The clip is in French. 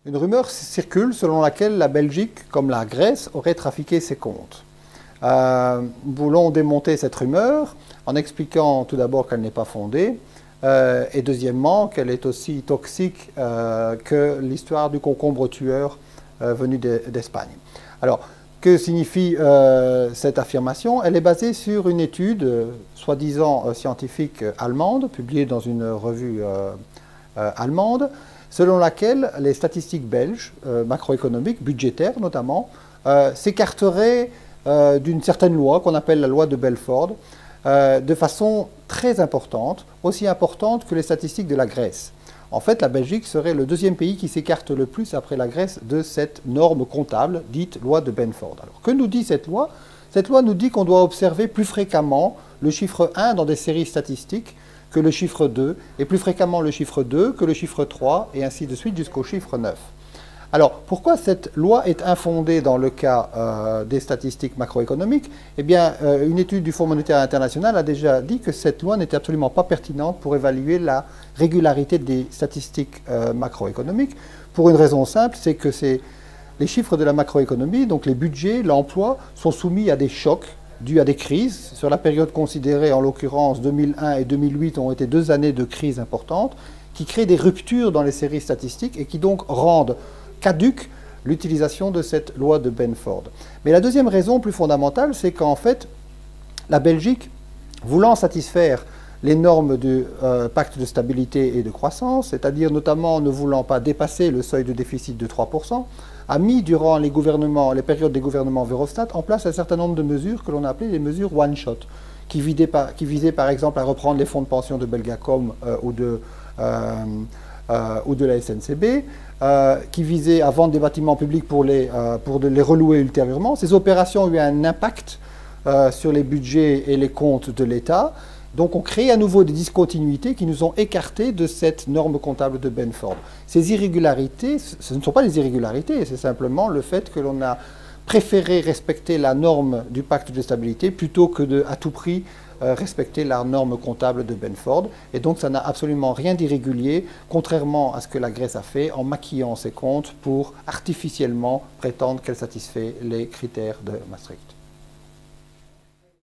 Une rumeur circule selon laquelle la Belgique, comme la Grèce, aurait trafiqué ses comptes. Nous voulons démonter cette rumeur en expliquant tout d'abord qu'elle n'est pas fondée et deuxièmement qu'elle est aussi toxique que l'histoire du concombre tueur venu d'Espagne. Alors, que signifie cette affirmation? Elle est basée sur une étude soi-disant scientifique allemande, publiée dans une revue allemande, selon laquelle les statistiques belges, macroéconomiques, budgétaires notamment, s'écarteraient d'une certaine loi qu'on appelle la loi de Belfort, de façon très importante, aussi importante que les statistiques de la Grèce. En fait, la Belgique serait le deuxième pays qui s'écarte le plus après la Grèce de cette norme comptable dite loi de Belfort. Alors, que nous dit cette loi? Cette loi nous dit qu'on doit observer plus fréquemment le chiffre 1 dans des séries statistiques que le chiffre 2, et plus fréquemment le chiffre 2 que le chiffre 3, et ainsi de suite jusqu'au chiffre 9. Alors, pourquoi cette loi est infondée dans le cas des statistiques macroéconomiques? Eh bien, une étude du Fonds monétaire international a déjà dit que cette loi n'était absolument pas pertinente pour évaluer la régularité des statistiques macroéconomiques, pour une raison simple, c'est que les chiffres de la macroéconomie, donc les budgets, l'emploi, sont soumis à des chocs dus à des crises. Sur la période considérée, en l'occurrence 2001 et 2008 ont été 2 années de crise importantes, qui créent des ruptures dans les séries statistiques et qui donc rendent caduque l'utilisation de cette loi de Belfort. Mais la deuxième raison plus fondamentale, c'est qu'en fait, la Belgique, voulant satisfaire les normes du pacte de stabilité et de croissance, c'est-à-dire notamment ne voulant pas dépasser le seuil de déficit de 3%, a mis durant les périodes des gouvernements Verhofstadt en place un certain nombre de mesures que l'on a appelées les mesures one-shot, qui visaient par exemple à reprendre les fonds de pension de Belgacom ou de la SNCB, qui visaient à vendre des bâtiments publics pour les relouer ultérieurement. Ces opérations ont eu un impact sur les budgets et les comptes de l'État. Donc on crée à nouveau des discontinuités qui nous ont écartés de cette norme comptable de Belfort. Ces irrégularités, ce ne sont pas des irrégularités, c'est simplement le fait que l'on a préféré respecter la norme du pacte de stabilité plutôt que de, à tout prix, respecter la norme comptable de Belfort. Et donc ça n'a absolument rien d'irrégulier, contrairement à ce que la Grèce a fait en maquillant ses comptes pour artificiellement prétendre qu'elle satisfait les critères de Maastricht.